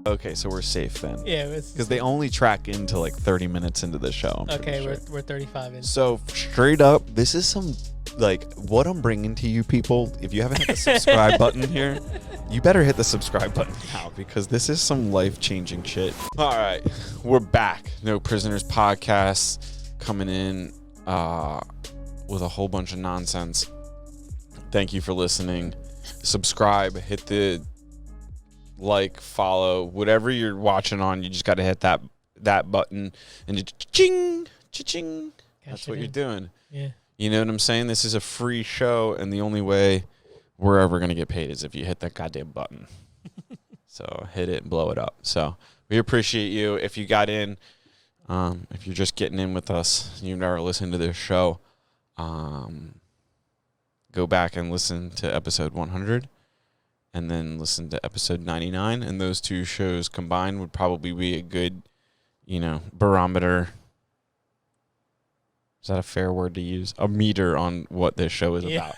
Okay, so we're safe then. Yeah, because they only track into like 30 minutes into the show. Okay, we're 35 in. So straight up, this is some like what I'm bringing to you people. If you haven't hit the subscribe button here, you better hit the subscribe button now because this is some life-changing shit. All right, we're back. No Prisoners podcast coming in with a whole bunch of nonsense. Thank you for listening. Subscribe, hit the like, follow, whatever you're watching on. You just got to hit that button and just ching, cha-ching. That's what you're doing. Yeah. You know what I'm saying? This is a free show, and the only way we're ever going to get paid is if you hit that goddamn button. So hit it and blow it up. So we appreciate you. If you got in, if you're just getting in with us, you've never listened to this show, go back and listen to episode 100 and then listen to episode 99. And those two shows combined would probably be a good, barometer. Is that a fair word to use? A meter on what this show is about.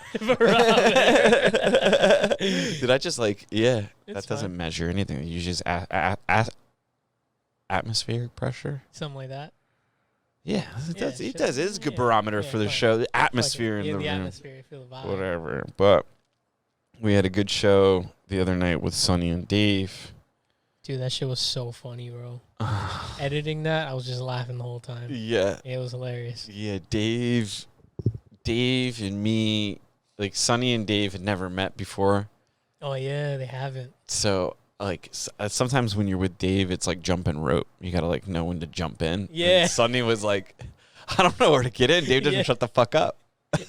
Did I just that doesn't measure anything. You just atmospheric pressure. Something like that. Yeah, it does. It does. It is a good barometer for the show. The atmosphere in the room. Atmosphere, feel the vibe. Whatever. But we had a good show the other night with Sonny and Dave. Dude, that shit was so funny, bro. Editing that, I was just laughing the whole time. Yeah. It was hilarious. Yeah, Dave and me, like Sonny and Dave had never met before. Oh, yeah, they haven't. So, sometimes when you're with Dave, it's like jumping rope. You got to, know when to jump in. Yeah. And Sonny was like, I don't know where to get in. Dave doesn't shut the fuck up.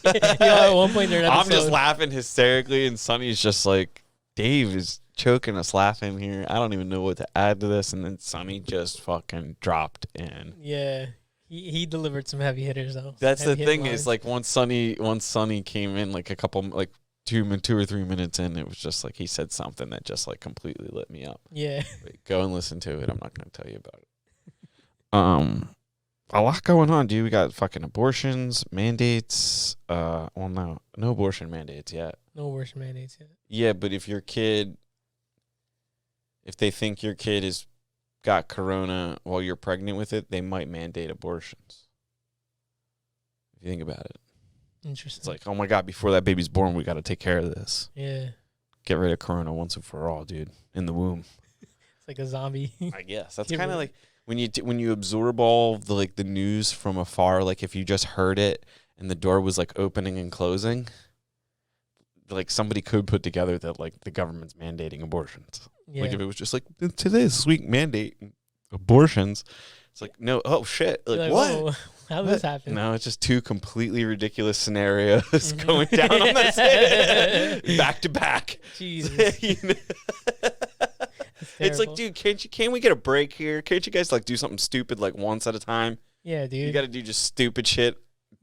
At one point during I'm just laughing hysterically, and Sonny's just like, Dave is choking us laughing here. I don't even know what to add to this. And then Sonny just fucking dropped in. Yeah. He delivered some heavy hitters, though. That's the thing is, once Sonny came in, a couple, 2 or 3 minutes in, it was just he said something that just completely lit me up. Yeah. Wait, go and listen to it. I'm not going to tell you about it. A lot going on, dude. We got fucking abortions, mandates. No abortion mandates yet. No abortion mandates yet. Yeah, but if they think your kid has got corona while you're pregnant with it, they might mandate abortions. If you think about it. Interesting. It's like, oh my God, before that baby's born, we got to take care of this. Yeah. Get rid of corona once and for all, dude. In the womb. It's like a zombie. I guess. That's kind of like when you absorb all the news from afar, if you just heard it and the door was opening and closing, somebody could put together that the government's mandating abortions. Yeah. If it was just today's week mandate abortions, it's no, oh shit, what? How did this happen? No, it's just two completely ridiculous scenarios going down on this back to back. Jesus. It's dude, can't we get a break here? Can't you guys do something stupid once at a time? Yeah, dude. You got to do just stupid shit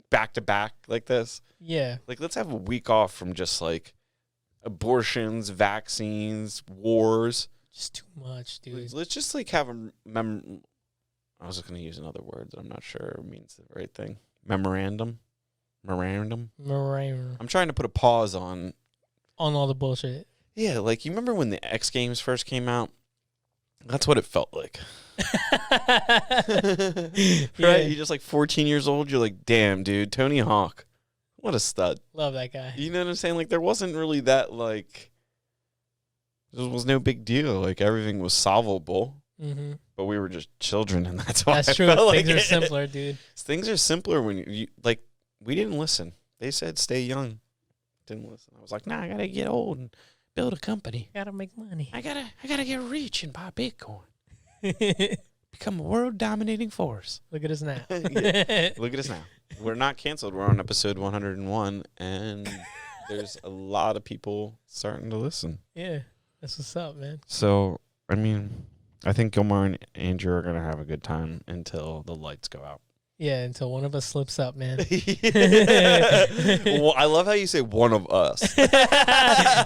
back to back like this. Yeah. Let's have a week off from just abortions, vaccines, wars. Just too much, dude. Let's just have a I was just going to use another word that I'm not sure means the right thing. Memorandum. I'm trying to put a pause on all the bullshit. Yeah, you remember when the X Games first came out? That's what it felt like. Right? Yeah. You're just 14 years old. You're damn, dude, Tony Hawk. What a stud. Love that guy. You know what I'm saying? There wasn't really that, there was no big deal. Everything was solvable. Mm-hmm. But we were just children, and that's why that's I true. felt Things are simpler, dude. Things are simpler when you we didn't listen. They said stay young. Didn't listen. I was nah, I gotta get old and build a company. Gotta make money. I gotta get rich and buy Bitcoin. Become a world dominating force. Look at us now. Yeah. Look at us now. We're not canceled. We're on episode 101, and there's a lot of people starting to listen. Yeah, that's what's up, man. So I think Gilmar and Andrew are gonna have a good time until the lights go out. Yeah, until one of us slips up, man. Well, I love how you say one of us.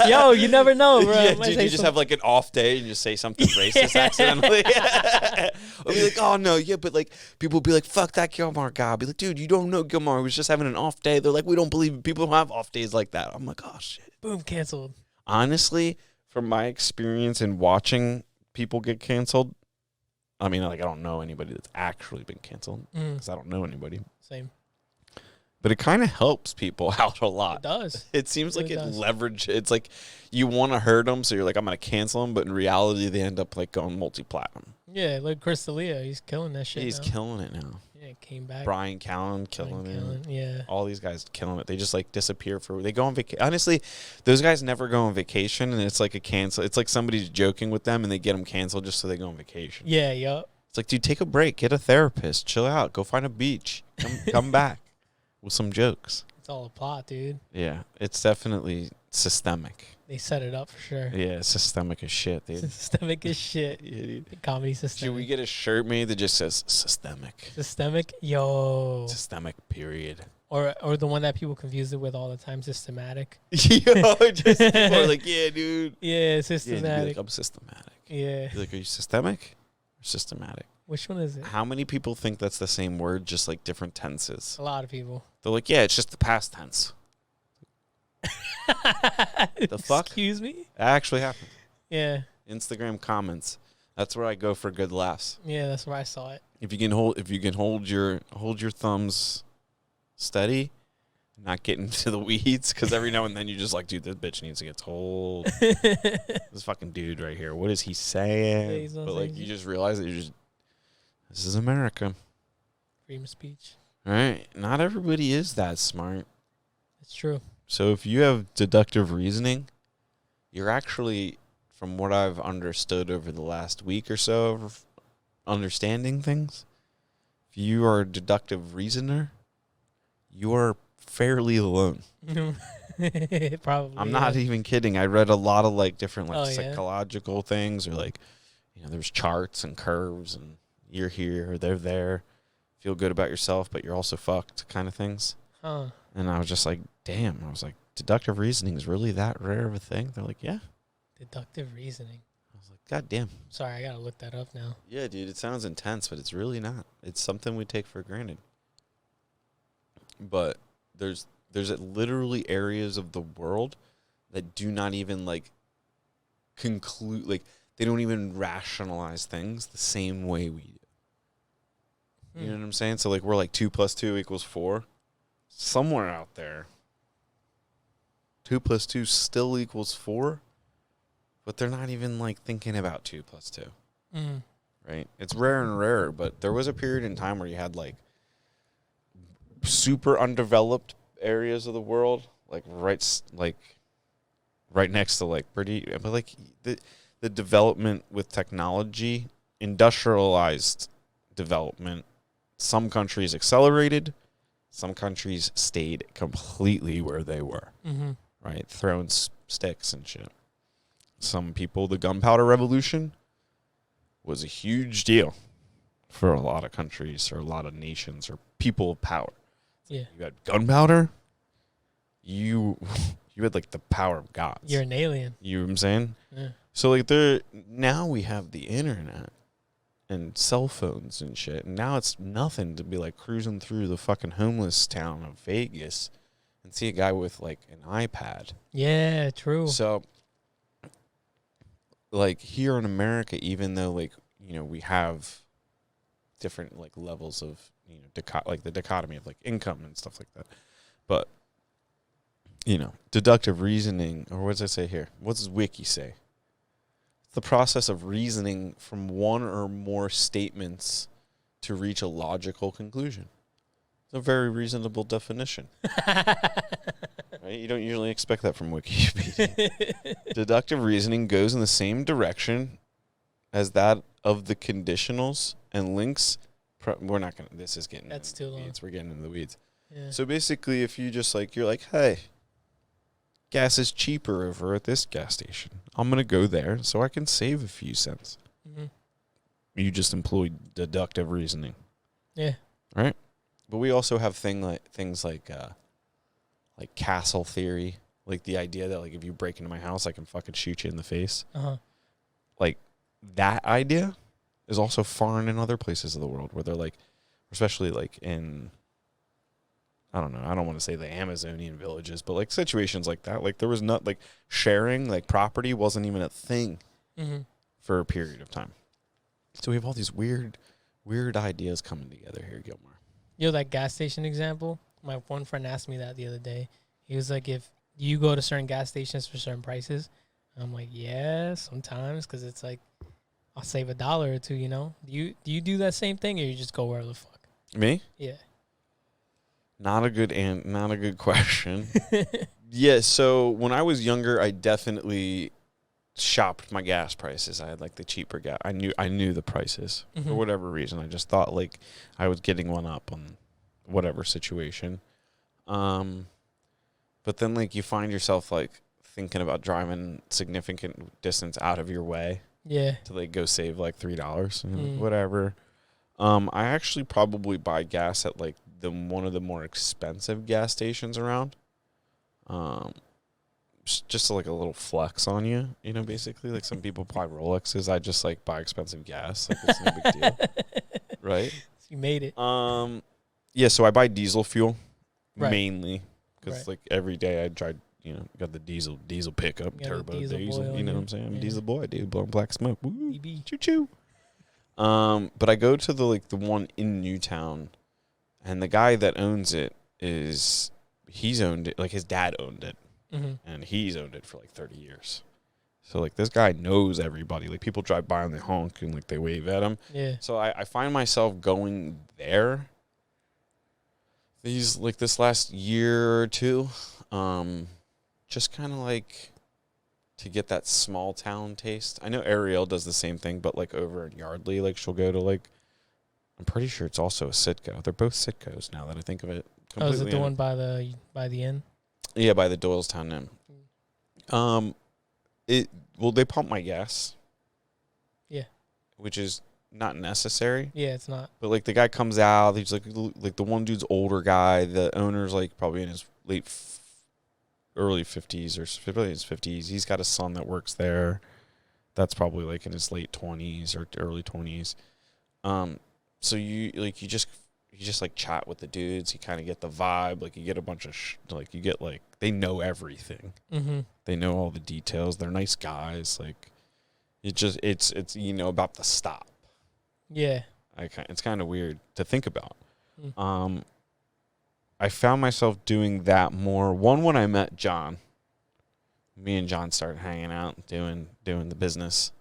Yo, you never know, bro. Yeah, dude, you just have an off day and just say something racist accidentally. I'll be oh no, yeah, but people will be fuck that Gilmar guy. I'll be dude, you don't know Gilmar. He was just having an off day. They're we don't believe people don't have off days like that. I'm oh shit. Boom, canceled. Honestly, from my experience in watching people get canceled. I mean, like, I don't know anybody that's actually been canceled Mm. because I don't know anybody. Same. But it kind of helps people out a lot. It does. It seems It like really it does. leverage. It's like you want to hurt them, so you're like, I'm going to cancel them. But in reality, they end up like going multi-platinum. Yeah, like Chris D'Elia, he's killing that shit. He's now. killing it now. Yeah, it came back. Brian Callen killing it. Yeah. All these guys killing it. They just like disappear they go on vacation. Honestly, those guys never go on vacation, and it's like a cancel. It's like somebody's joking with them, and they get them canceled just so they go on vacation. Yeah, yup. It's like, dude, take a break, get a therapist, chill out, go find a beach, come back with some jokes. It's all a plot, dude. Yeah, it's definitely systemic. They set it up for sure. Yeah, it's systemic as shit, dude. Systemic as shit. Yeah, dude. Comedy systemic. Should we get a shirt made that just says systemic? Systemic? Yo. Systemic, period. Or the one that people confuse it with all the time, systematic. Yo, just people are like, yeah, dude. Yeah, Yeah, systematic. you'd be like, I'm systematic. Yeah. You're like, are you systemic or systematic? Which one is it? How many people think that's the same word, just like different tenses? A lot of people. They're like, yeah, it's just the past tense. The fuck? Excuse me? That actually happened. Yeah. Instagram comments. That's where I go for good laughs. Yeah, that's where I saw it. If you can hold your thumbs steady, not get into the weeds, because every now and then you're just like, dude, this bitch needs to get told. This fucking dude right here, what is he saying? Yeah, he's not but like, saying you shit. just realize that this is America. Freedom of speech. All right, not everybody is that smart. It's true. So if you have deductive reasoning, you're actually, from what I've understood over the last week or so of understanding things, if you are a deductive reasoner, you are fairly alone. Probably. I'm not even kidding. I read a lot of like different like Oh, yeah? psychological things, or like, there's charts and curves, and you're here or they're there. Feel good about yourself, but you're also fucked kind of things. Huh. And I was just like, damn. I was like, deductive reasoning is really that rare of a thing? They're like, yeah. Deductive reasoning. I was like, God damn. Sorry, I gotta look that up now. Yeah, dude, it sounds intense, but it's really not. It's something we take for granted. But there's literally areas of the world that do not even like conclude, like they don't even rationalize things the same way we do. You know what I'm saying? So like we're like 2 + 2 = 4. Somewhere out there, 2 + 2 still equals 4, but they're not even like thinking about 2 + 2. Mm. Right? It's rare and rarer, but there was a period in time where you had like super undeveloped areas of the world, like right next to like pretty, but like the development with technology, industrialized development, some countries accelerated, some countries stayed completely where they were, right? Throwing sticks and shit. Some people, the gunpowder revolution was a huge deal for a lot of countries or a lot of nations or people of power. Yeah. You had gunpowder, you had like the power of gods. You're an alien. You know what I'm saying? Yeah. So like now we have the internet and cell phones and shit. And now it's nothing to be like cruising through the fucking homeless town of Vegas and see a guy with like an iPad. Yeah, true. So like here in America, even though like, we have different like levels of, like the dichotomy of like income and stuff like that. But, deductive reasoning, or what does it say here? What does Wiki say? The process of reasoning from one or more statements to reach a logical conclusion. It's a very reasonable definition. Right? You don't usually expect that from Wikipedia. Deductive reasoning goes in the same direction as that of the conditionals and links. We're not going to, this is getting That's into too the long. weeds. We're getting into the weeds. Yeah. So basically, if you just like, you're like, hey, gas is cheaper over at this gas station. I'm going to go there so I can save a few cents. Mm-hmm. You just employed deductive reasoning. Yeah. Right? But we also have things like castle theory. Like the idea that like if you break into my house, I can fucking shoot you in the face. Uh-huh. Like that idea is also foreign in other places of the world where they're like, especially like in, I don't know, I don't want to say the Amazonian villages, but like situations like that, like there was not like sharing, like property wasn't even a thing for a period of time. So we have all these weird ideas coming together here, Gilmore. That gas station example, my one friend asked me that the other day. He was like, if you go to certain gas stations for certain prices, I'm like, yeah, sometimes, because it's like, I'll save $1 or $2, you know? Do you do that same thing, or you just go wherever the fuck? Me? Yeah. Not a good question. Yeah, so when I was younger, I definitely shopped my gas prices. I had like the cheaper gas. I knew the prices for whatever reason. I just thought like I was getting one up on whatever situation. But then like you find yourself like thinking about driving significant distance out of your way. Yeah. To like go save like $3 and like, whatever. I actually probably buy gas at like one of the more expensive gas stations around. Just like a little flex on you, you know, basically. Like some people buy Rolexes. I just like buy expensive gas. Like it's no big deal. Right? You made it. Yeah, so I buy diesel fuel mainly because Right. like every day I drive, you know, got the diesel pickup, turbo diesel, you know what I'm saying? I'm a diesel boy, dude, blowing black smoke. Woo, choo choo. But I go to the one in Newtown, and the guy that owns it he's owned it, like his dad owned it, and he's owned it for like 30 years. So like this guy knows everybody. Like people drive by and they honk and like they wave at him. Yeah. So I find myself going there. This last year or two, just kind of like to get that small town taste. I know Ariel does the same thing, but like over in Yardley, like she'll go to like, I'm pretty sure it's also a Sitco. They're both Sitkos now that I think of it. Oh, is it the one by the inn? Yeah, by the Doylestown Inn. They pump my gas. Yeah. Which is not necessary. Yeah, it's not. But like the guy comes out, he's like the one dude's older guy. The owner's like probably in his early 50s or probably his 50s. He's got a son that works there. That's probably like in his late 20s or early 20s. So you just like chat with the dudes. You kind of get the vibe. Like you get a bunch of you get like they know everything. They know all the details. They're nice guys. Like it's you know about the stop. Yeah. It's kind of weird to think about. I found myself doing that more. One, when I met John, me and John started hanging out, doing the business.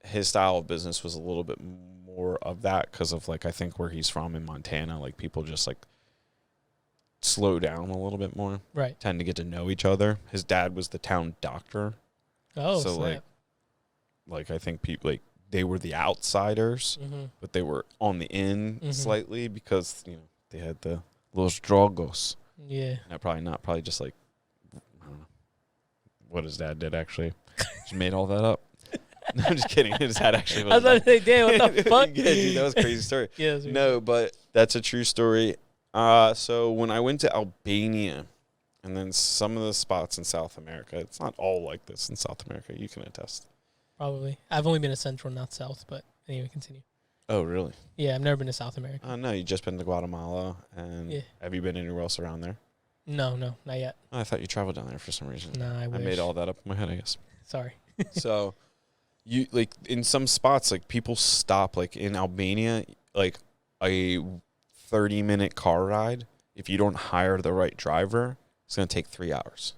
His style of business was a little bit more of that because of like I think where he's from in Montana, like people just like slow down a little bit more. Right. Tend to get to know each other. His dad was the town doctor. Oh, so snap. like I think people like they were the outsiders, but they were on the in slightly because you know they had the Los Drogos. Yeah. Probably just like I don't know what his dad did actually. Just made all that up. No, I'm just kidding. His dad actually was. I was about to say, damn, what the fuck? Yeah, dude, that was a crazy story. Yeah. No, but that's a true story. So when I went to Albania, and then some of the spots in South America, it's not all like this in South America. You can attest. Probably. I've only been to Central, not South, but anyway, continue. Oh, really? Yeah, I've never been to South America. No, you just been to Guatemala, and have you been anywhere else around there? No, not yet. Oh, I thought you traveled down there for some reason. No, I wish. I made all that up in my head, I guess. Sorry. So, you like in some spots, like people stop, like in Albania, like a 30-minute car ride. If you don't hire the right driver, it's gonna take 3 hours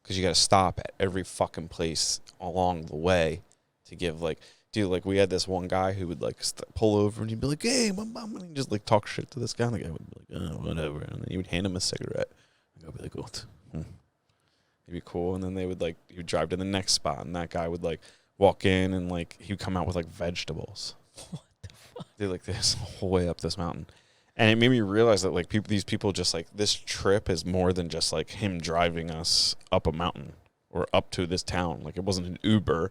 because you got to stop at every fucking place along the way to give like. Dude, like we had this one guy who would like pull over and he'd be like, "Hey, my mom," and he'd just like talk shit to this guy. And the guy would be like, "Oh, whatever," and then he would hand him a cigarette. And I'd be like, "What?" It'd be cool. And then he would drive to the next spot, and that guy would like walk in and like he'd come out with like vegetables. What the fuck? Dude, like this whole way up this mountain, and it made me realize that like these people just like this trip is more than just like him driving us up a mountain or up to this town. Like it wasn't an Uber,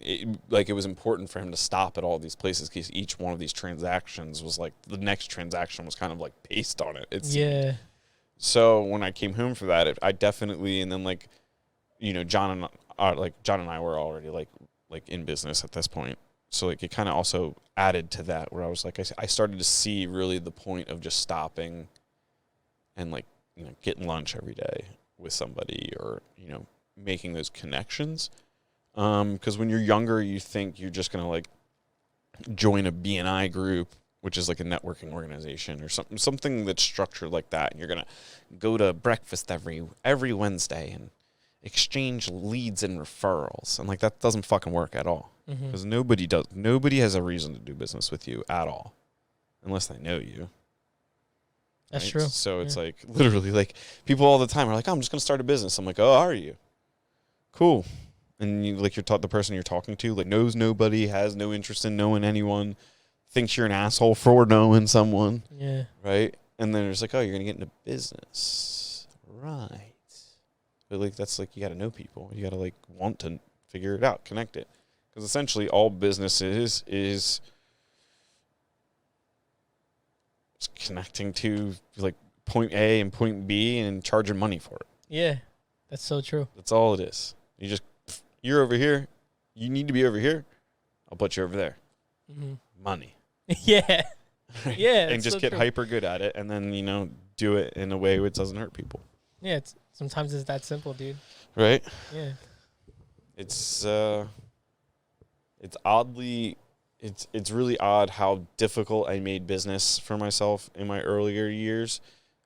it was important for him to stop at all these places because each one of these transactions was like the next transaction was kind of like based on it. Yeah. So when I came home for that, I definitely, and then like, you know, John and I were already like in business at this point. So like it kind of also added to that where I was like, I started to see really the point of just stopping and like, you know, getting lunch every day with somebody or, you know, making those connections. Because when you're younger, you think you're just going to like join a BNI group, which is like a networking organization or something that's structured like that. And you're going to go to breakfast every Wednesday and exchange leads and referrals. And like that doesn't fucking work at all. Because nobody has a reason to do business with you at all unless they know you. That's right? true. So it's like literally like people all the time are like, oh, I'm just going to start a business. I'm like, oh, are you? Cool. And you like the person you're talking to like knows nobody, has no interest in knowing anyone, thinks you're an asshole for knowing someone. Yeah. Right? And then it's like, oh, you're going to get into business. Right. But like that's like you got to know people. You got to like want to figure it out, connect it. Because essentially all business is connecting to like point A and point B and charging money for it. Yeah, that's so true. That's all it is. You're over here. You need to be over here. I'll put you over there. Money. Yeah. Yeah. And just so get true. hyper good at it and then, do it in a way which doesn't hurt people. Yeah, sometimes it's that simple, dude. Right? Yeah. It's really odd how difficult I made business for myself in my earlier years,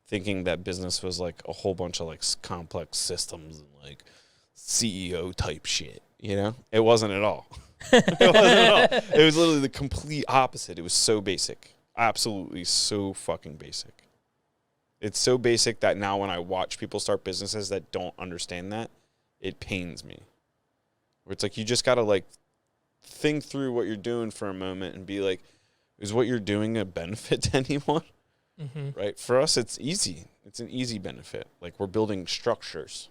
thinking that business was like a whole bunch of like complex systems and like CEO type shit. It wasn't at all. It wasn't at all. It was literally the complete opposite. It was so basic, absolutely so fucking basic. It's so basic that now when I watch people start businesses that don't understand that, it pains me. Where it's like you just gotta like think through what you're doing for a moment and be like, is what you're doing a benefit to anyone? Right? For us, it's easy. It's an easy benefit. Like we're building structures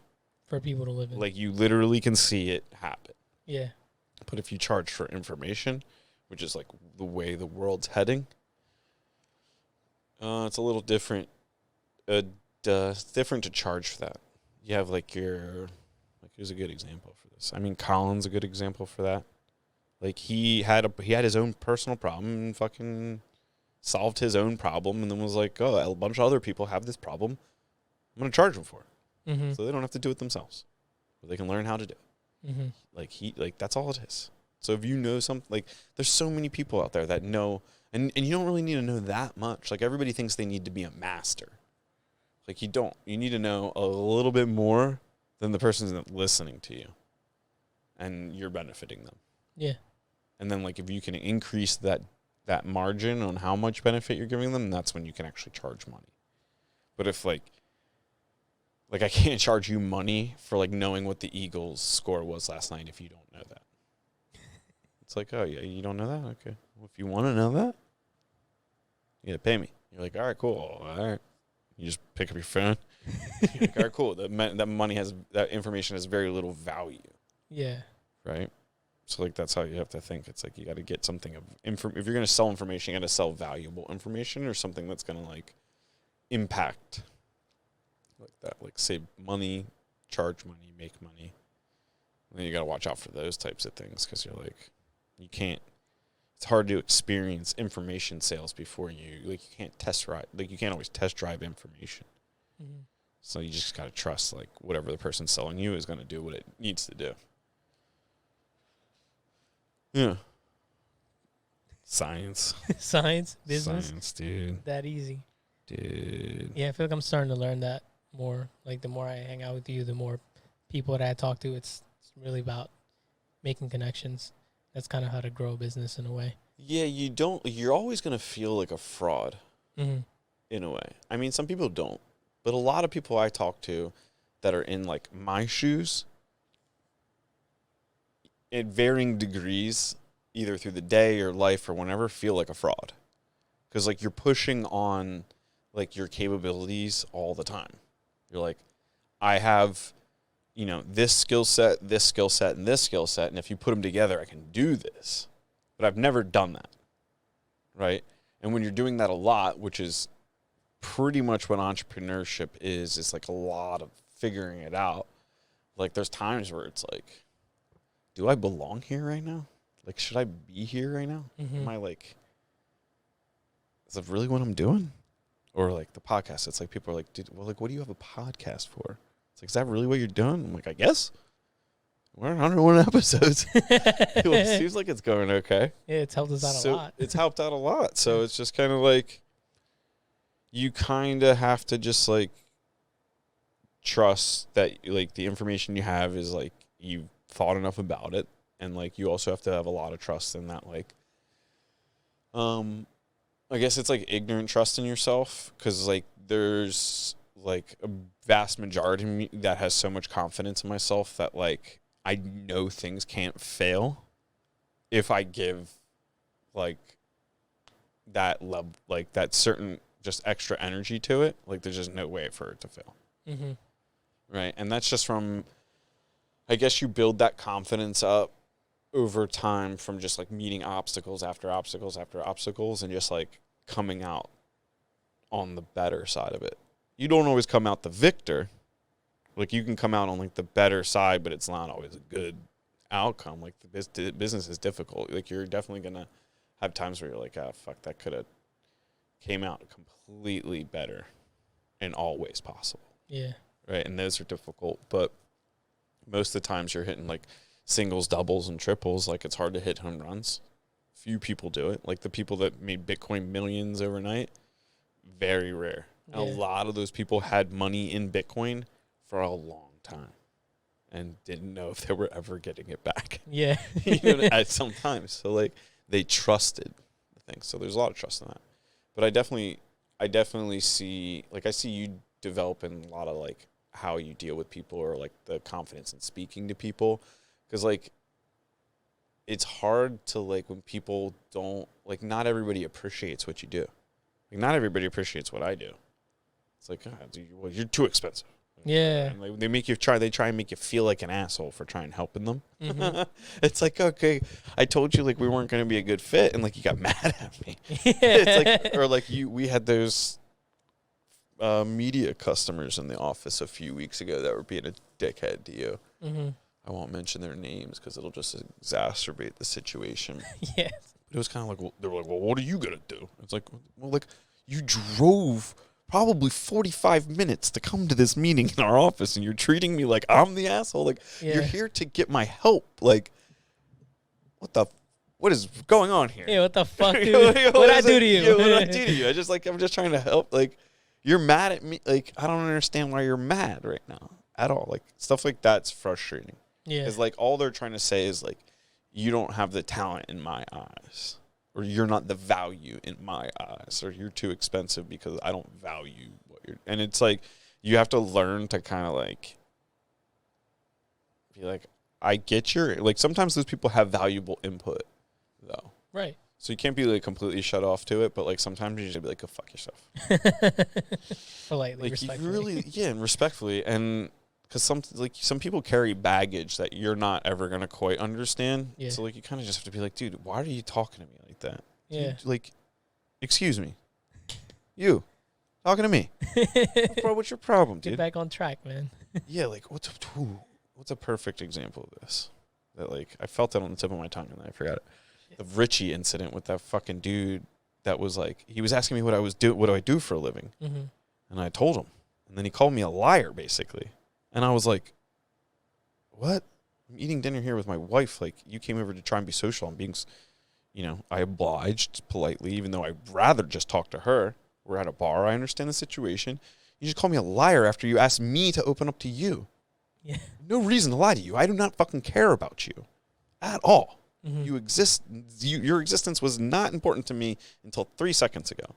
for people to live in. Like you literally can see it happen. Yeah. But if you charge for information, which is like the way the world's heading, it's a little different. It's different to charge for that. You have like here's a good example for this. I mean, Colin's a good example for that. Like he had his own personal problem and fucking solved his own problem, and then was like, oh, a bunch of other people have this problem. I'm gonna charge them for it, so they don't have to do it themselves, or they can learn how to do it. Like that's all it is. So if you know something, like there's so many people out there that know, and you don't really need to know that much. Like everybody thinks they need to be a master. Like you don't. You need to know a little bit more than the person that's listening to you, and you're benefiting them. Yeah. And then like if you can increase that margin on how much benefit you're giving them, that's when you can actually charge money. But if like I can't charge you money for like knowing what the Eagles score was last night if you don't know that. It's like, oh yeah, you don't know that? Okay. Well, if you want to know that, you gotta pay me. You're like, all right, cool. All right. You just pick up your phone. You're like, all right, cool. That information has very little value. Yeah. Right? So like that's how you have to think. It's like you got to get something of if you're going to sell information, you got to sell valuable information or something that's going to like impact like that, like save money, charge money, make money. And then you got to watch out for those types of things because you're like it's hard to experience information sales before you can't test drive, like you can't always test drive information. So you just got to trust like whatever the person selling you is going to do what it needs to do. Yeah. Science. Science, business. Science, dude. That easy. Dude. Yeah, I feel like I'm starting to learn that more. Like the more I hang out with you, the more people that I talk to, it's really about making connections. That's kind of how to grow a business in a way. Yeah, you're always going to feel like a fraud in a way. I mean, some people don't, but a lot of people I talk to that are in like my shoes at varying degrees, either through the day or life or whenever, feel like a fraud. Because like you're pushing on like your capabilities all the time. You're like, I have, this skill set, and this skill set, and if you put them together, I can do this. But I've never done that, right? And when you're doing that a lot, which is pretty much what entrepreneurship is, it's like a lot of figuring it out. Like there's times where it's like, do I belong here right now? Like, should I be here right now? Am I like, is that really what I'm doing? Or like the podcast, it's like people are like, dude, well, like, what do you have a podcast for? It's like, is that really what you're doing? I'm like, I guess. We're 101 episodes. It seems like it's going okay. Yeah, it's helped us out a lot. It's helped out a lot. So it's just kind of like you kind of have to just like trust that like the information you have is like you've thought enough about it, and like you also have to have a lot of trust in that like I guess it's like ignorant trust in yourself, because like there's like a vast majority of me that has so much confidence in myself that like I know things can't fail if I give like that level, like that certain just extra energy to it. Like there's just no way for it to fail. Mm-hmm. Right. And that's just from, I guess you build that confidence up over time from just like meeting obstacles after obstacles after obstacles and just like coming out on the better side of it. You don't always come out the victor. Like you can come out on like the better side, but it's not always a good outcome. Like the business is difficult. Like you're definitely going to have times where you're like, oh, fuck, that could have came out completely better in all ways possible. Yeah. Right. And those are difficult, but most of the times you're hitting like singles, doubles, and triples. Like it's hard to hit home runs. Few people do it. Like the people that made Bitcoin millions overnight, very rare. Yeah. And a lot of those people had money in Bitcoin for a long time and didn't know if they were ever getting it back. Yeah. At some times. So like they trusted the thing. So there's a lot of trust in that. But I definitely see, like I see you developing a lot of like how you deal with people, or like the confidence in speaking to people. Because like it's hard to like when people don't, like not everybody appreciates what you do. Like not everybody appreciates what I do. It's like, well, you're too expensive. Yeah. And like, they try and make you feel like an asshole for trying helping them. Mm-hmm. It's like, okay, I told you like we weren't going to be a good fit, and like you got mad at me. It's like, or like we had those media customers in the office a few weeks ago that were being a dickhead to you. Mm-hmm. I won't mention their names because it'll just exacerbate the situation. Yes. But it was kind of like, well, they were like, well, what are you going to do? It's like, well, like you drove probably 45 minutes to come to this meeting in our office, and you're treating me like I'm the asshole. Like, you're here to get my help. Like, what is going on here? Yeah, what the fuck, dude? What'd I do to you? Yeah, what did I do to you? I'm just trying to help. Like, you're mad at me. Like, I don't understand why you're mad right now at all. Like, stuff like that's frustrating. Yeah. Because, like, all they're trying to say is, like, you don't have the talent in my eyes. Or you're not the value in my eyes, or you're too expensive because I don't value what you're. And it's like you have to learn to kind of like be like, I get your, like sometimes those people have valuable input though. Right. So you can't be like completely shut off to it, but like sometimes you just be like, go fuck yourself. Politely, like respectfully. you really, yeah, and respectfully, and because some people carry baggage that you're not ever gonna quite understand. Yeah. So like you kind of just have to be like, dude, why are you talking to me like that? Yeah. Dude, like, excuse me, you talking to me, bro? What's your problem, dude? Get back on track, man. Yeah, like what's a perfect example of this? That like I felt it on the tip of my tongue and I forgot it. The Richie incident with that fucking dude that was like, he was asking me what do I do for a living, Mm-hmm. and I told him, and then he called me a liar basically. And I was like, what? I'm eating dinner here with my wife. Like, you came over to try and be social. I'm being, I obliged politely, even though I'd rather just talk to her. We're at a bar. I understand the situation. You just call me a liar after you asked me to open up to you. Yeah. No reason to lie to you. I do not fucking care about you at all. Mm-hmm. You exist. Your existence was not important to me until 3 seconds ago.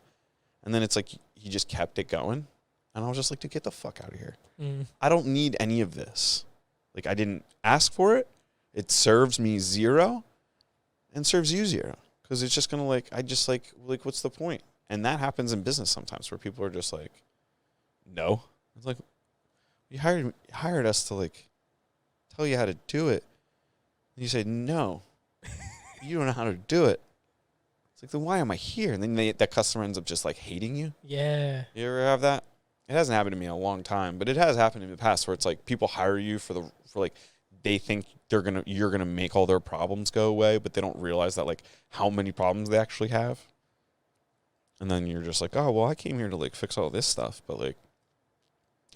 And then it's like he just kept it going. And I was just like, dude, get the fuck out of here. Mm. I don't need any of this. Like, I didn't ask for it. It serves me zero and serves you zero. Because it's just going to, like, what's the point? And that happens in business sometimes where people are just like, no. It's like, you hired us to, like, tell you how to do it. And you say, no, you don't know how to do it. It's like, then why am I here? And then that customer ends up just, like, hating you. Yeah. You ever have that? It hasn't happened to me in a long time, but it has happened in the past where it's like people hire you for like they think you're gonna make all their problems go away, but they don't realize that like how many problems they actually have. And then you're just like, oh well, I came here to like fix all this stuff, but like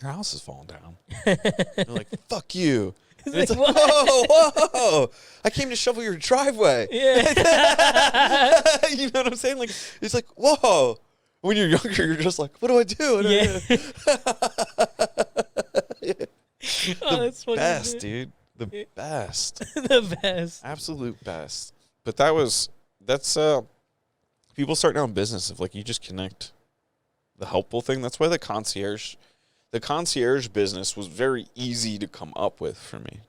your house is falling down. They're like, fuck you. It's It's like, like, whoa, I came to shovel your driveway. Yeah. You know what I'm saying? Like, it's like, whoa. When you're younger, you're just like, what do I do? What do I Yeah. do? Oh, The that's funny. best, dude. The Yeah. best. The best. Absolute best. But that's people start down business if like you just connect the helpful thing. That's why the concierge business was very easy to come up with for me.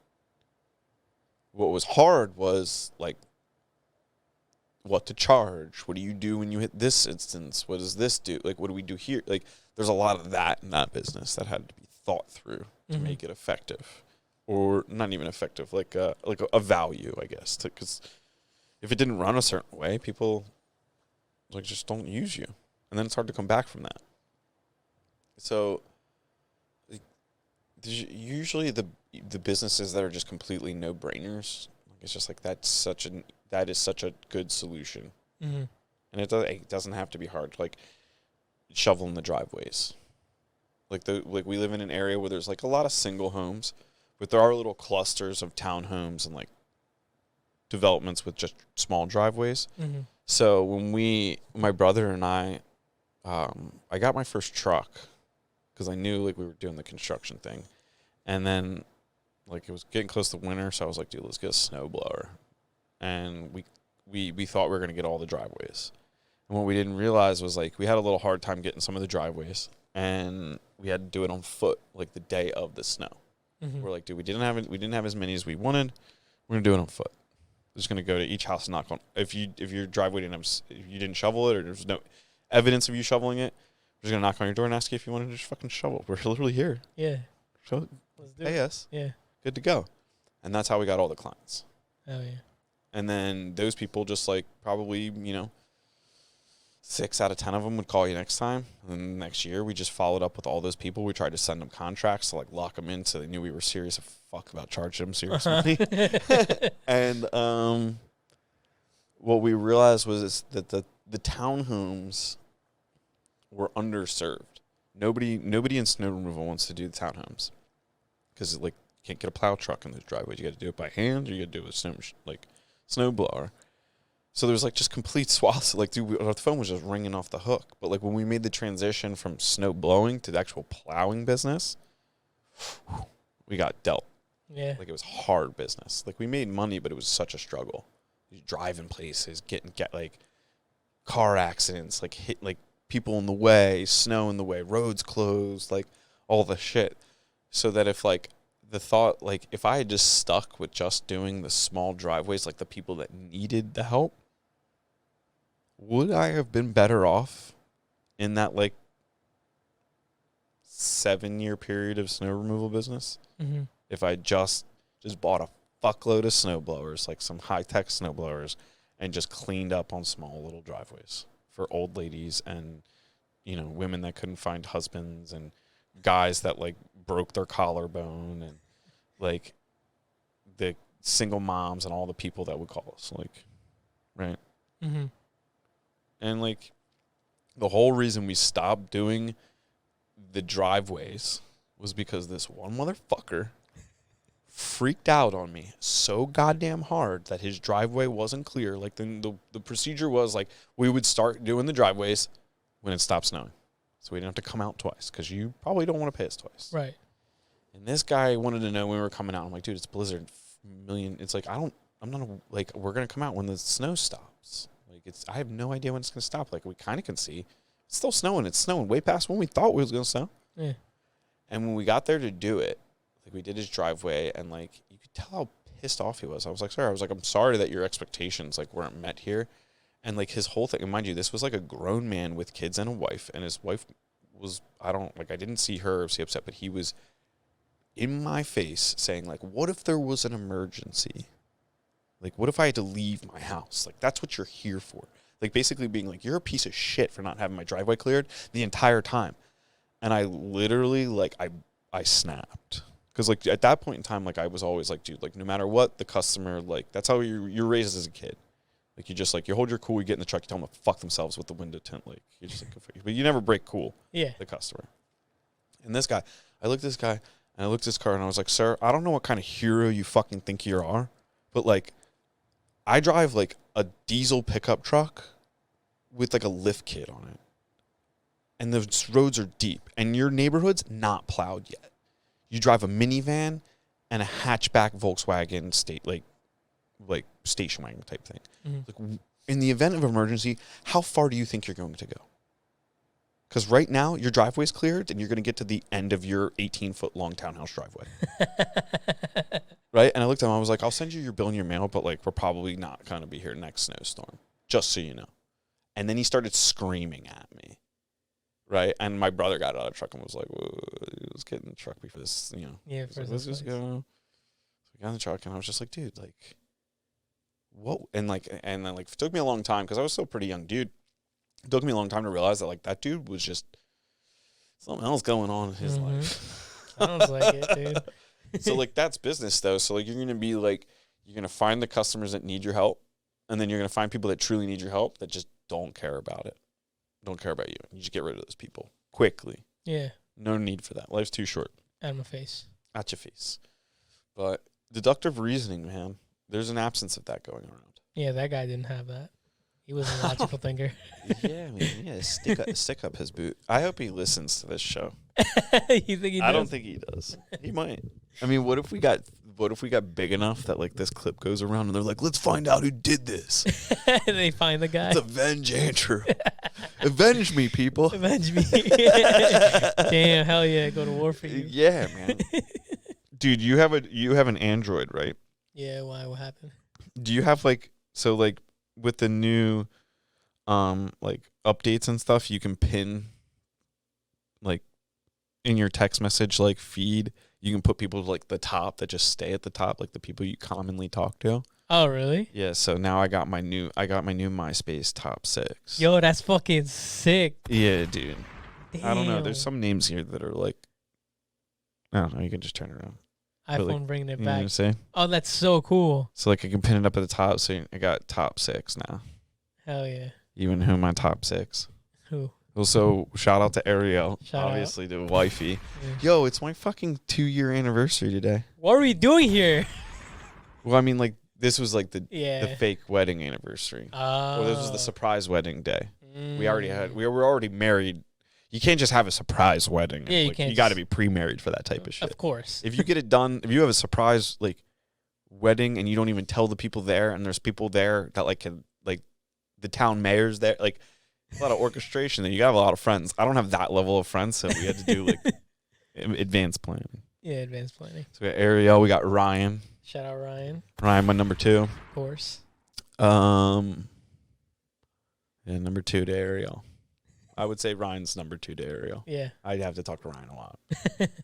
What was hard was like what to charge. What do you do when you hit this instance? What does this do? Like, what do we do here? Like, there's a lot of that in that business that had to be thought through to make it effective, or not even effective, like a value, I guess. Because if it didn't run a certain way, people like just don't use you, and then it's hard to come back from that. So, like, usually the businesses that are just completely no brainers, like it's just like that is such a good solution, and it doesn't have to be hard. Like shoveling the driveways, like we live in an area where there's like a lot of single homes, but there are little clusters of townhomes and like developments with just small driveways. So when my brother and I got my first truck because I knew like we were doing the construction thing, and then like it was getting close to winter, so I was like, dude, let's get a snowblower. And we thought we were going to get all the driveways. And what we didn't realize was, like, we had a little hard time getting some of the driveways. And we had to do it on foot, like, the day of the snow. We're like, dude, we didn't have as many as we wanted. We're going to do it on foot. We're just going to go to each house and knock on. If your driveway if you didn't shovel it or there's no evidence of you shoveling it, we're just going to knock on your door and ask you if you want to just fucking shovel. We're literally here. Yeah. Let's do it. Us. Yeah. Good to go. And that's how we got all the clients. Oh, yeah. And then those people just like probably, 6 out of 10 of them would call you next time. And then next year we just followed up with all those people. We tried to send them contracts to like lock them in so they knew we were serious as fuck about charging them serious money. And what we realized was that the townhomes were underserved. Nobody in snow removal wants to do the townhomes because like you can't get a plow truck in those driveways. You got to do it by hand or you got to do it with snowblower. So there was like just complete swaths. Like, dude, our phone was just ringing off the hook. But like when we made the transition from snow blowing to the actual plowing business, we got dealt. Yeah. Like it was hard business. Like we made money, but it was such a struggle. Driving places, get like car accidents, like hit like people in the way, snow in the way, roads closed, like all the shit. So that if like the thought, like if I had just stuck with just doing the small driveways, like the people that needed the help, would I have been better off in that like 7-year period of snow removal business? If I just bought a fuckload of snow blowers, like some high-tech snow blowers, and just cleaned up on small little driveways for old ladies and, women that couldn't find husbands and guys that like broke their collarbone and like the single moms and all the people that would call us, like, right? And like the whole reason we stopped doing the driveways was because this one motherfucker freaked out on me so goddamn hard that his driveway wasn't clear. Like the procedure was like we would start doing the driveways when it stopped snowing, so we didn't have to come out twice because you probably don't want to pay us twice. Right. And this guy wanted to know when we were coming out. I'm like, dude, it's blizzard million. It's like I'm not like we're gonna come out when the snow stops. Like I have no idea when it's gonna stop. Like we kind of can see it's still snowing. It's snowing way past when we thought it was gonna snow. Yeah. And when we got there to do it, like we did his driveway, and like you could tell how pissed off he was. I was like, sir, I'm sorry that your expectations like weren't met here. And like his whole thing, and mind you, this was like a grown man with kids and a wife, and his wife was I didn't see her see upset, but he was in my face saying like, what if there was an emergency? Like, what if I had to leave my house? Like, that's what you're here for. Like, basically being like, you're a piece of shit for not having my driveway cleared the entire time. And I literally, like, I snapped. Because, like, at that point in time, like, I was always like, dude, like, no matter what, the customer, like, that's how you're raised as a kid. Like, you just, like, you hold your cool, you get in the truck, you tell them to fuck themselves with the window tint. Like, you're just like, but you never break cool, Yeah. the customer. And this guy, I looked at this guy, And I looked at his car and I was like, sir, I don't know what kind of hero you fucking think you are, but like, I drive like a diesel pickup truck with like a lift kit on it. And the roads are deep and your neighborhood's not plowed yet. You drive a minivan and a hatchback Volkswagen like station wagon type thing. Like, in the event of emergency, how far do you think you're going to go? Because right now, your driveway's cleared, and you're going to get to the end of your 18-foot long townhouse driveway. Right? And I looked at him, I was like, I'll send you your bill in your mail, but, like, we're probably not going to be here next snowstorm, just so you know. And then he started screaming at me, right? And my brother got out of the truck and was like, whoa, let's get in the truck before this, you know. Yeah, like, let's just go. So we got in the truck, and I was just like, dude, like, what? And then, like, it took me a long time, because I was still a pretty young dude. It took me a long time to realize that, like, that dude was just something else going on in his life. Sounds like it, dude. So, like, that's business, though. So, like, you're going to be, like, you're going to find the customers that need your help, and then you're going to find people that truly need your help that just don't care about it. Don't care about you. You just get rid of those people quickly. Yeah. No need for that. Life's too short. Out of my face. At your face. But deductive reasoning, man, there's an absence of that going around. Yeah, that guy didn't have that. He was a logical thinker. Yeah, man. Yeah, stick up his boot. I hope he listens to this show. You think he does? I don't think he does. He might. I mean, what if we got big enough that like this clip goes around and they're like, let's find out who did this. They find the guy. Let's avenge Andrew. Avenge me, people. Avenge me. Damn, hell yeah, go to war for you. Yeah, man. Dude, you have an Android, right? Yeah, why? What happened? Do you have like with the new like updates and stuff, you can pin like in your text message like feed, you can put people like the top that just stay at the top, like the people you commonly talk to. Oh, really? Yeah, so now I got my new MySpace top 6. Yo, that's fucking sick. Yeah, dude. Damn. I don't know. There's some names here that are like, I don't know. You can just turn it around. iPhone like, bringing it you know what back. I'm saying? Oh, that's so cool. So like I can pin it up at the top. So I got top 6 now. Hell yeah. Even who my top 6. Who? Also, shout out to Ariel, Shout obviously to wifey. Yeah. Yo, it's my fucking 2-year anniversary today. What are we doing here? Well, I mean, like this was like the Yeah. fake wedding anniversary. Oh. Or this was the surprise wedding day. We Mm. were already married. You can't just have a surprise wedding. Yeah, you like, can't You got to just- be pre-married for that type of shit. Of course. If you get it done, if you have a surprise like wedding and you don't even tell the people there, and there's people there that like can, like the town mayor's there, like a lot of orchestration, and you have a lot of friends. I don't have that level of friends, so we had to do like advanced planning. Yeah, advanced planning. So we got Ariel, we got Ryan. Shout out Ryan. Ryan, my number 2. Of course. Yeah, number 2 to Ariel. I would say Ryan's number 2 to Ariel. Yeah. I'd have to talk to Ryan a lot.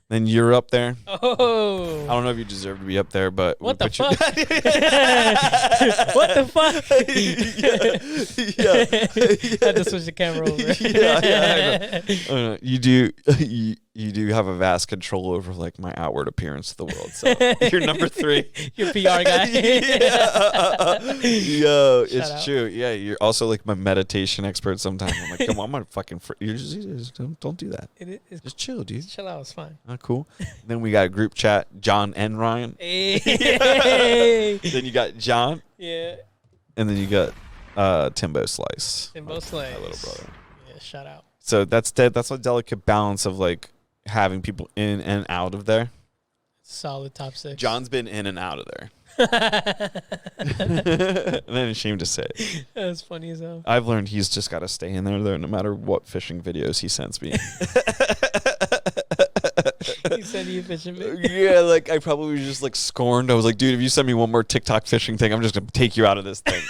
Then you're up there. Oh. I don't know if you deserve to be up there, but What the we'll fuck? put you- What the fuck? Yeah. Had to switch the camera over. Yeah. You do have a vast control over like my outward appearance to the world. So you're number 3. Your PR guy. Yo, Shout it's out. true. Yeah, you're also like my meditation expert sometimes. I'm like, come on, I'm gonna fucking you just don't do that. It's Just chill, dude. chill out. It's fine. Oh, cool. Then we got a group chat, John and Ryan. Hey. Then you got John, Yeah. and then you got Timbo Slice, Timbo Slice. my little brother. Yeah. Shout out. So that's a delicate balance of like having people in and out of there. Solid top 6. John's been in and out of there. And I'm ashamed to say it. That's funny as hell. I've learned he's just got to stay in there no matter what fishing videos he sends me. He said you fishing me. Yeah, like I probably was just like scorned. I was like, dude, if you send me one more TikTok fishing thing, I'm just gonna take you out of this thing.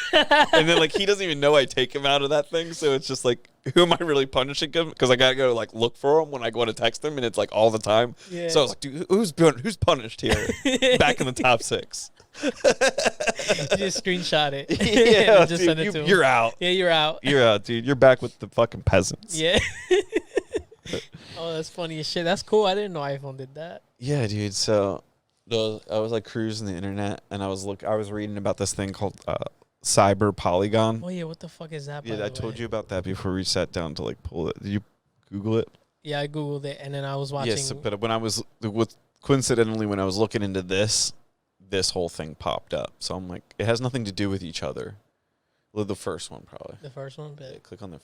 And then like he doesn't even know I take him out of that thing, so it's just like, who am I really punishing him? Because I gotta go like look for him when I go to text him, and it's like all the time. Yeah. So I was like, dude, who's punished here? Back in the top 6. You just screenshot it. Yeah, And just dude, send it to him. you're out. Yeah, you're out. You're out, dude. You're back with the fucking peasants. Yeah. Oh, that's funny as shit. That's cool. I didn't know iPhone did that. Yeah, dude. So I was like cruising the internet, and I was reading about this thing called Cyber Polygon. Oh yeah, what the fuck is that? by Yeah, the I told way? you about that before we sat down to like pull it. Did you Google it? Yeah, I googled it and then I was watching. Yes, but when I was what's coincidentally, when I was looking into this whole thing popped up. So I'm like, it has nothing to do with each other. Well, the first one probably. The first one, but click on the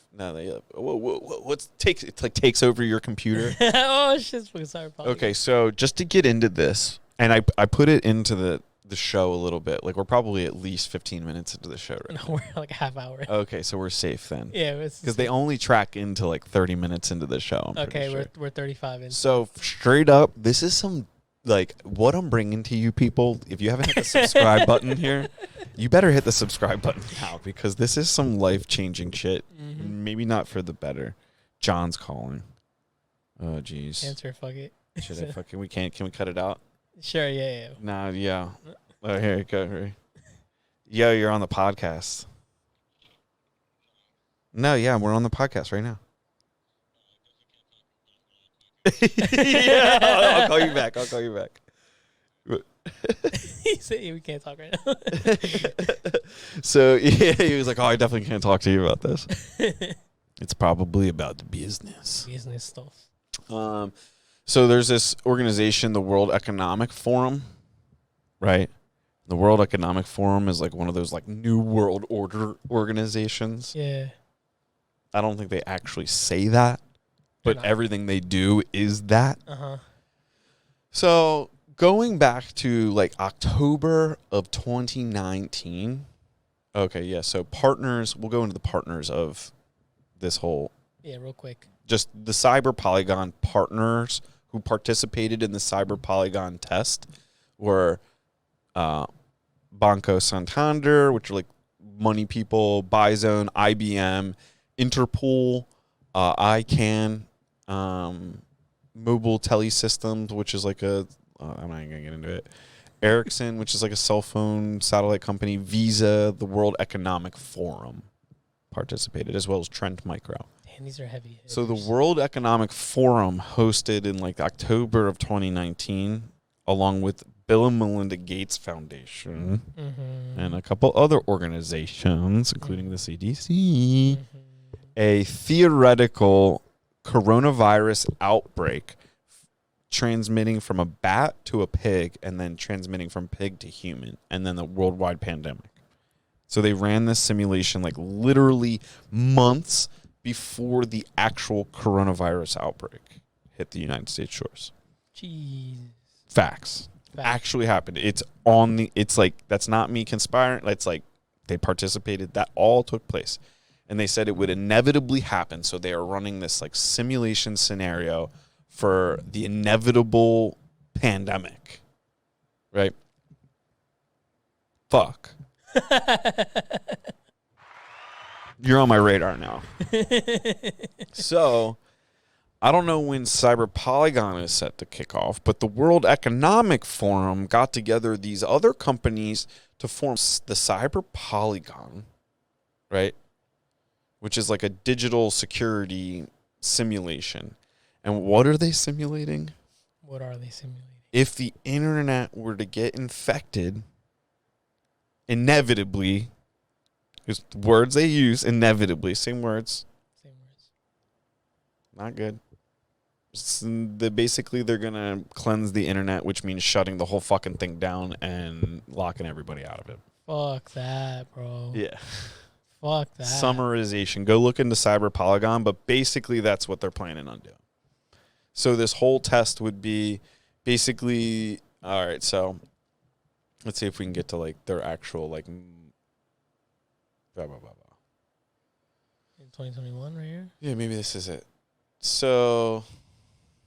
what's takes it like takes over your computer. Oh shit! Sorry. Okay, so just to get into this, and I put it into the show a little bit. Like we're probably at least 15 minutes into the show right now. We're like a half hour. Okay, so we're safe then. Yeah, because they only track into like 30 minutes into the show. Okay, we're 35 in. So straight up, this is some like what I'm bringing to you people. If you haven't hit the subscribe button here, you better hit the subscribe button now because this is some life-changing shit. Mm-hmm. Maybe not for the better. John's calling. Oh jeez. Answer. Fuck it. Should I fucking? Can we cut it out? Sure. Yeah. Nah. Yeah. Oh, here you go. Right. Yo, you're on the podcast. No, yeah, we're on the podcast right now. Yeah, I'll call you back. He said we can't talk right now. So yeah, he was like, "Oh, I definitely can't talk to you about this. It's probably about the business stuff." So there's this organization, the World Economic Forum, right? The World Economic Forum is like one of those like New World Order organizations. Yeah. I don't think they actually say that, but everything they do is that. Uh-huh. So going back to like October of 2019. Okay, yeah. So partners, we'll go into the partners of this whole. Yeah, real quick. Just the Cyber Polygon partners who participated in the Cyber Polygon test were Banco Santander, which are like money people, Bizone, IBM, Interpol, ICANN, Mobile Telesystems, which is like a, I'm not even going to get into it, Ericsson, which is like a cell phone satellite company, Visa, the World Economic Forum participated, as well as Trend Micro. Damn, these are heavy hitters. So the World Economic Forum hosted in like October of 2019, along with Bill and Melinda Gates Foundation and a couple other organizations, including the CDC, a theoretical coronavirus outbreak transmitting from a bat to a pig and then transmitting from pig to human, and then the worldwide pandemic. So they ran this simulation like literally months before the actual coronavirus outbreak hit the United States shores. Jeez. Facts. Actually happened. It's like, that's not me conspiring. It's like they participated. That all took place. And they said it would inevitably happen. So they are running this like simulation scenario for the inevitable pandemic. Right? Fuck. You're on my radar now. So I don't know when Cyber Polygon is set to kick off, but the World Economic Forum got together these other companies to form the Cyber Polygon, right? Which is like a digital security simulation. And what are they simulating? What are they simulating? If the internet were to get infected, inevitably, because words they use, inevitably, same words. Not good. Basically, they're going to cleanse the internet, which means shutting the whole fucking thing down and locking everybody out of it. Fuck that, bro. Yeah. Fuck that. Summarization. Go look into Cyber Polygon, but basically that's what they're planning on doing. So this whole test would be basically, all right, so let's see if we can get to like their actual like blah, blah, blah, blah. In 2021 right here? Yeah, maybe this is it. So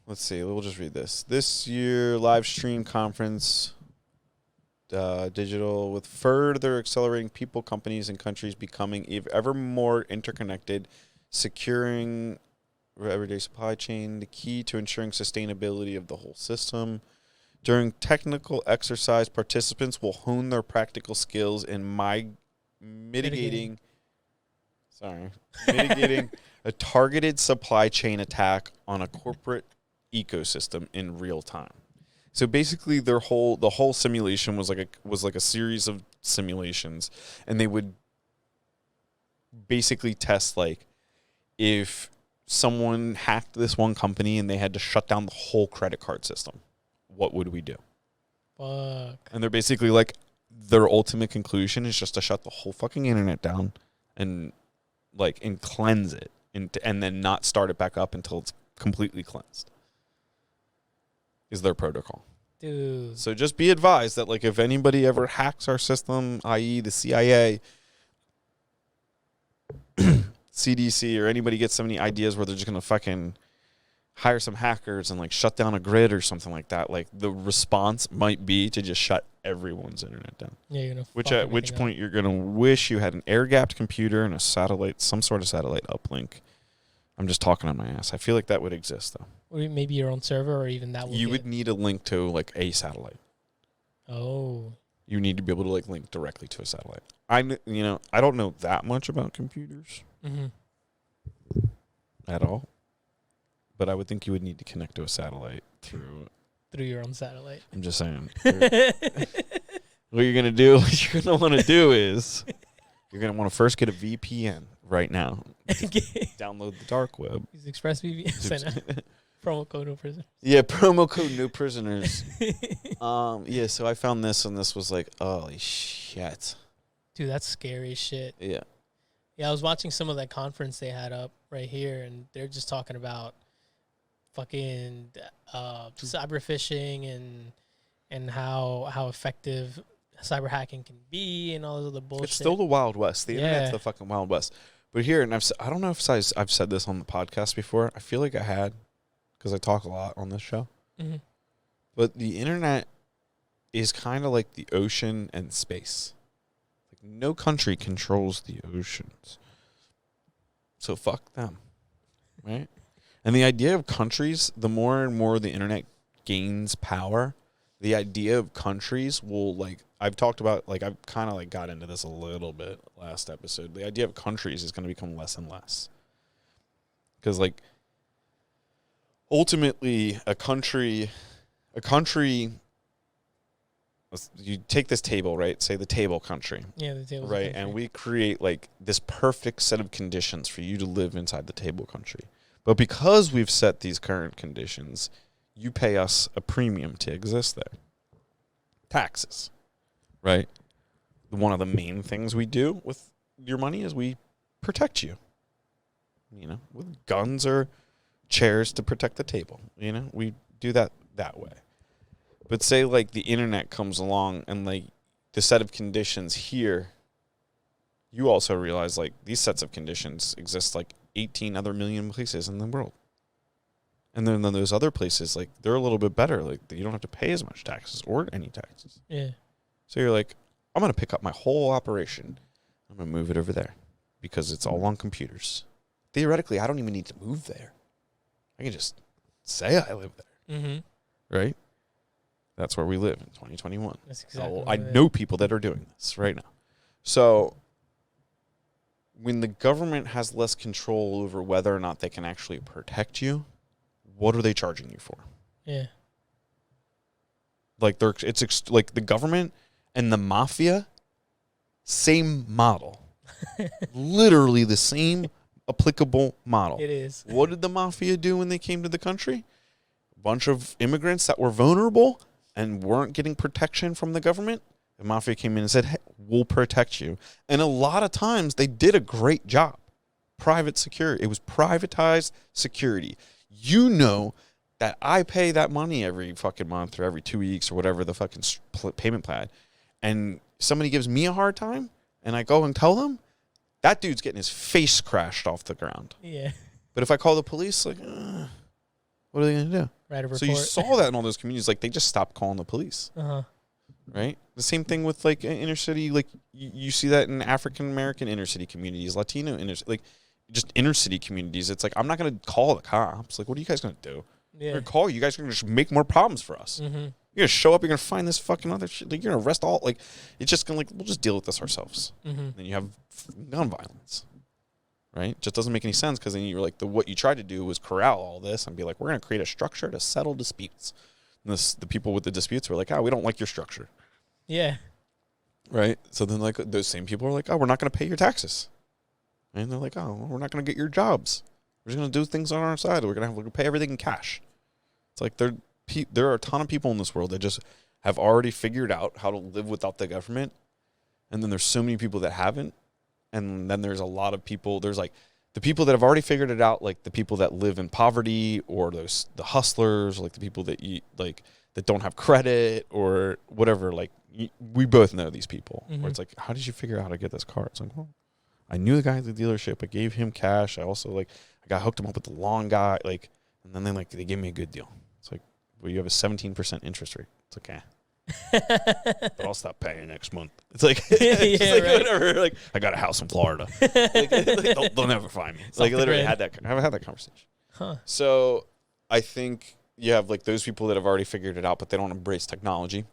let's see. We'll just read this. This year, live stream conference, digital, with further accelerating people, companies, and countries becoming ever more interconnected, securing everyday supply chain, the key to ensuring sustainability of the whole system. During technical exercise, participants will hone their practical skills in mitigating a targeted supply chain attack on a corporate ecosystem in real time. So basically, the whole simulation was like a series of simulations, and they would basically test like if someone hacked this one company and they had to shut down the whole credit card system, what would we do? Fuck. And they're basically like, their ultimate conclusion is just to shut the whole fucking internet down and cleanse it and then not start it back up until it's completely cleansed. Is their protocol. Dude. So just be advised that, like, if anybody ever hacks our system, i.e. the CIA, CDC, or anybody gets so many ideas where they're just going to fucking hire some hackers and, like, shut down a grid or something like that, like, the response might be to just shut everyone's internet down. Yeah, you're gonna Which at which point you're going to wish you had an air-gapped computer and a satellite, some sort of satellite uplink. I'm just talking on my ass. I feel like that would exist, though. Or maybe your own server, or even that. You would need a link to, like, a satellite. Oh. You need to be able to, like, link directly to a satellite. I don't know that much about computers at all, but I would think you would need to connect to a satellite through your own satellite. I'm just saying. What you're gonna do? What you're gonna want to do is you're gonna want to first get a VPN right now. Download the dark web. Use ExpressVPN. Promo code no prisoners. Yeah, promo code no prisoners. Yeah. So I found this, and this was like, holy shit. Dude, that's scary as shit. Yeah. Yeah, I was watching some of that conference they had up right here, and they're just talking about fucking cyber phishing and how effective cyber hacking can be and all this other bullshit. It's still the Wild West. The internet's the fucking Wild West. But here, and I don't know if I've said this on the podcast before. I feel like I had, because I talk a lot on this show. Mm-hmm. But the internet is kind of like the ocean and space. Like, no country controls the oceans. So fuck them. Right? And the idea of countries, the more and more the internet gains power, the idea of countries will, like, I've talked about, like, I've kind of, like, got into this a little bit last episode. The idea of countries is going to become less and less. Because, like, ultimately, a country, you take this table, right? Say the table country. Yeah, the table. Right, and we create, like, this perfect set of conditions for you to live inside the table country. But because we've set these current conditions, you pay us a premium to exist there. Taxes, right? One of the main things we do with your money is we protect you. You know, with guns or chairs to protect the table. You know, we do that way. But say, like, the internet comes along and, like, the set of conditions here, you also realize, like, these sets of conditions exist, like, 18 other million places in the world. And then those other places, like, they're a little bit better. Like, you don't have to pay as much taxes or any taxes. Yeah. So you're like, I'm going to pick up my whole operation. I'm going to move it over there because it's all on computers. Theoretically, I don't even need to move there. I can just say I live there. Mm-hmm. Right? That's where we live in 2021. That's exactly I know people that are doing this right now. So when the government has less control over whether or not they can actually protect you, what are they charging you for? Yeah. Like, like the government and the mafia, same model. Literally the same applicable model. It is. What did the mafia do when they came to the country? A bunch of immigrants that were vulnerable and weren't getting protection from the government. The mafia came in and said, hey, we'll protect you. And a lot of times they did a great job. Private security. It was privatized security. You know that I pay that money every fucking month or every 2 weeks or whatever the fucking payment plan, and somebody gives me a hard time and I go and tell them, that dude's getting his face crashed off the ground. Yeah. But if I call the police, like, what are they going to do? Write a report. So you saw that in all those communities. Like, they just stopped calling the police. Uh-huh. Right? The same thing with, like, inner city. Like, you see that in African-American inner city communities, Latino like, just inner city communities. It's like, I'm not going to call the cops. Like, what are you guys going to do? Yeah. We're going to call you. You guys are going to just make more problems for us. Mm-hmm. You're going to show up. You're going to find this fucking other shit. Like, you're going to arrest all. Like, it's just going to, like, we'll just deal with this ourselves. Mm-hmm. Then you have gun violence. Right? Just doesn't make any sense, because then you're like, what you tried to do was corral all this and be like, we're going to create a structure to settle disputes. And the people with the disputes were like, we don't like your structure. Yeah. Right? So then, like, those same people are like, we're not going to pay your taxes. And they're like, we're not going to get your jobs. We're just going to do things on our side. We're going to have to pay everything in cash. It's like they're there are a ton of people in this world that just have already figured out how to live without the government. And then there's so many people that haven't. And then there's a lot of people. There's like the people that have already figured it out, like the people that live in poverty, or those the hustlers, like the people that that don't have credit or whatever. Like we both know these people. Where it's like, how did you figure out how to get this car? It's like, well, I knew the guy at the dealership. I gave him cash. I also I got hooked him up with the lawn guy. And then they gave me a good deal. It's like, well, you have a 17% interest rate. It's like, but I'll stop paying next month. It's like, whatever. Like, I got a house in Florida. They'll never find me. I literally had that. I haven't had that conversation. Huh. So I think you have those people that have already figured it out, but they don't embrace technology.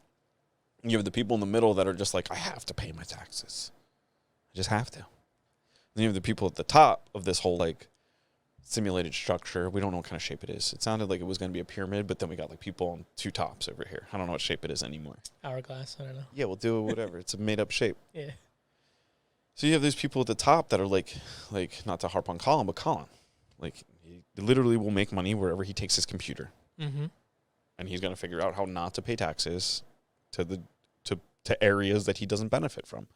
You have the people in the middle that are just like, I have to pay my taxes. I just have to. Then you have the people at the top of this whole simulated structure. We don't know what kind of shape it is. It sounded like it was going to be a pyramid, but then we got people on two tops over here. I don't know what shape it is anymore. Hourglass. I don't know. Yeah, we'll do it. Whatever. It's a made up shape. Yeah. So you have these people at the top that are like not to harp on Colin, but Colin, he literally will make money wherever he takes his computer, and he's going to figure out how not to pay taxes to areas that he doesn't benefit from.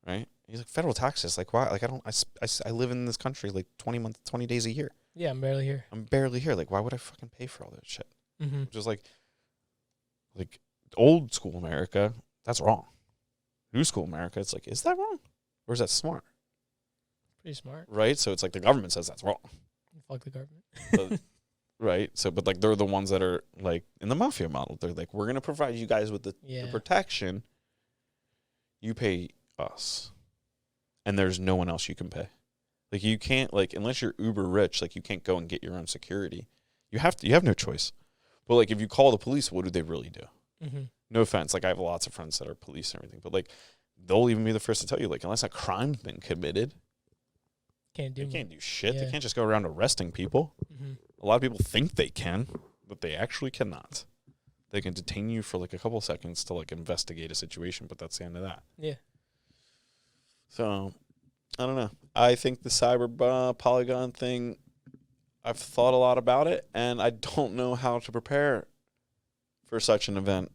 Right? He's like, federal taxes. Like, why? Like, I live in this country 20 days a year. Yeah, I'm barely here. Like, why would I fucking pay for all that shit? Just like old school America, that's wrong. New school America, it's like, is that wrong? Or is that smart? Pretty smart. Right? So it's like the government says that's wrong. Fuck the government. But, right? So, but they're the ones that are in the mafia model. They're like, we're going to provide you guys with the protection. You pay us, and there's no one else you can pay. You can't unless you're uber rich, you can't go and get your own security. You have no choice. But if you call the police, what do they really do? No offense, I have lots of friends that are police and everything, but they'll even be the first to tell you unless a crime's been committed, they can't do shit. They can't just go around arresting people. A lot of people think they can, but they actually cannot. They can detain you for a couple of seconds to investigate a situation, but that's the end of that. Yeah. So, I don't know. I think the cyber Polygon thing, I've thought a lot about it, and I don't know how to prepare for such an event.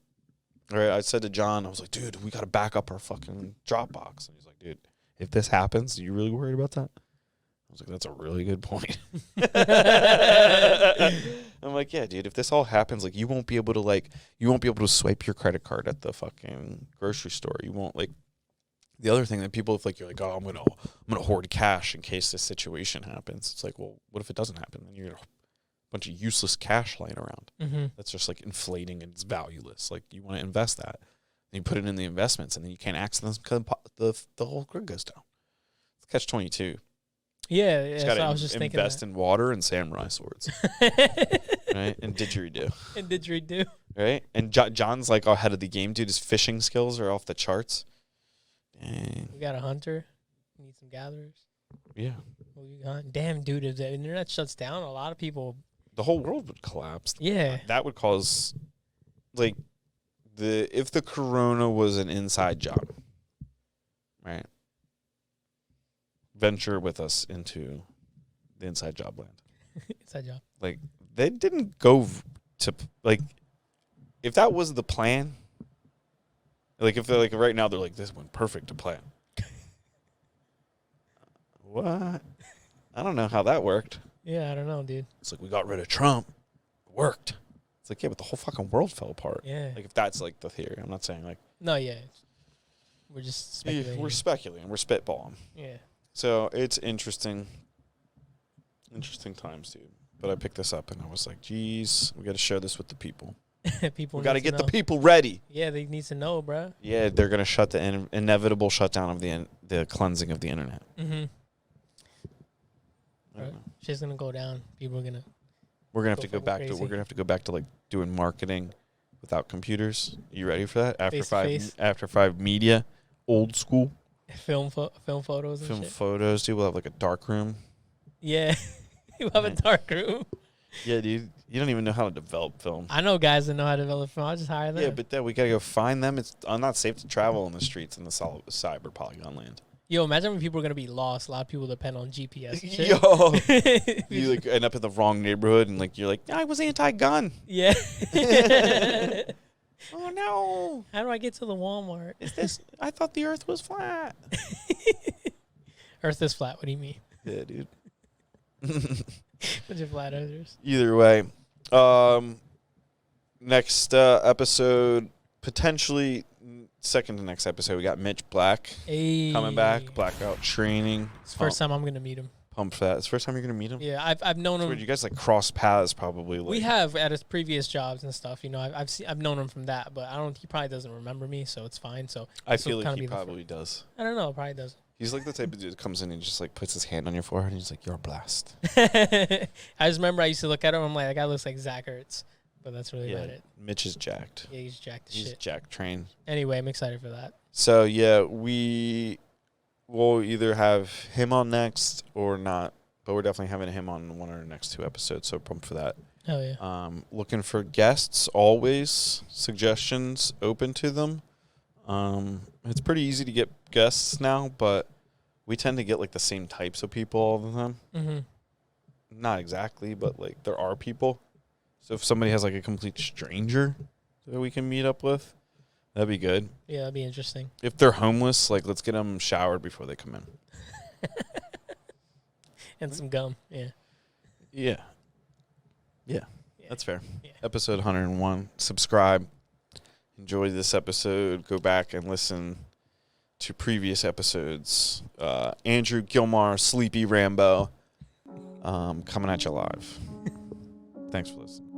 All right, I said to John, I was like, dude, we got to back up our fucking Dropbox. And he's like, dude, if this happens, are you really worried about that? I was like, that's a really good point. I'm like, yeah, dude, if this all happens, you won't be able to swipe your credit card at the fucking grocery store. You won't the other thing that people, if you're oh, I'm gonna hoard cash in case this situation happens. It's well, what if it doesn't happen? Then you're gonna have a bunch of useless cash lying around. That's just inflating and it's valueless. You want to invest that, and you put it in the investments, and then you can't access them because the whole grid goes down. It's catch-22. Yeah, so I was just thinking. Invest in water and samurai swords, right? And didgeridoo. Right? And John's ahead of the game, dude. His fishing skills are off the charts. Dang. We got a hunter. We need some gatherers. Yeah. Damn, dude, if the internet shuts down, a lot of people... The whole world would collapse. Yeah. That would cause, if the corona was an inside job, right? Venture with us into the inside job land. Inside job. They didn't go to, if that was the plan... if they're right now, they're this went perfect to plan. What? I don't know how that worked. Yeah, I don't know, dude. It's we got rid of Trump. It worked. It's yeah, but the whole fucking world fell apart. Yeah. If that's the theory. I'm not saying No, yeah. We're just speculating. We're speculating. We're spitballing. Yeah. So it's interesting. Interesting times, dude. But I picked this up and I was like, geez, we got to share this with the people. People we got to get the people ready. Yeah, they need to know, bro. Yeah, they're going to shut the inevitable shutdown of the cleansing of the internet. Shit's going to go down. People are going to... We're going to have to go back to... We're going to have to go back to, doing marketing without computers. You ready for that? After5.media. Old school. Film photos and shit. Photos, dude. We'll have, a dark room. Yeah. We'll have a dark room. Yeah, dude. You don't even know how to develop film. I know guys that know how to develop film. I'll just hire them. Yeah, but then we got to go find them. It's not safe to travel in the streets in the cyber Polygon land. Yo, imagine when people are gonna be lost. A lot of people depend on GPS. And shit. Yo, you like end up in the wrong neighborhood and like you're like, I was anti-gun. Yeah. Oh no! How do I get to the Walmart? Is this? I thought the Earth was flat. Earth is flat. What do you mean? Yeah, dude. Bunch of flat earthers. Either way, next episode, potentially second to next episode, we got Mitch Black coming back. Blackout Training. It's the first time I'm gonna meet him. Pumped for that. It's the first time you're gonna meet him. Yeah, I've known him. Weird. You guys like cross paths probably. Like. We have at his previous jobs and stuff. You know, I've known him from that, but he probably doesn't remember me, so it's fine. So I feel like he probably does. I don't know, probably doesn't. He's like the type of dude that comes in and just like puts his hand on your forehead and he's like, "You're a blast." I just remember I used to look at him. I'm like, that guy looks like Zach Ertz, but that's really about it. Mitch is jacked. Yeah, he's jacked as He's shit. jacked train. Anyway, I'm excited for that. So yeah, we will either have him on next or not. But we're definitely having him on one of our next 2 episodes, so pumped for that. Hell yeah. Looking for guests, always. Suggestions, open to them. It's pretty easy to get guests now, but we tend to get, like, the same types of people all the time. Mm-hmm. Not exactly, but, like, there are people. So if somebody has, like, a complete stranger that we can meet up with, that'd be good. Yeah, that'd be interesting. If they're homeless, like, let's get them showered before they come in. And some gum, yeah. Yeah. That's fair. Yeah. Episode 101. Subscribe. Enjoy this episode. Go back and listen to previous episodes. Andrew Gilmar, Sleepy Rambo, coming at you live. Thanks for listening.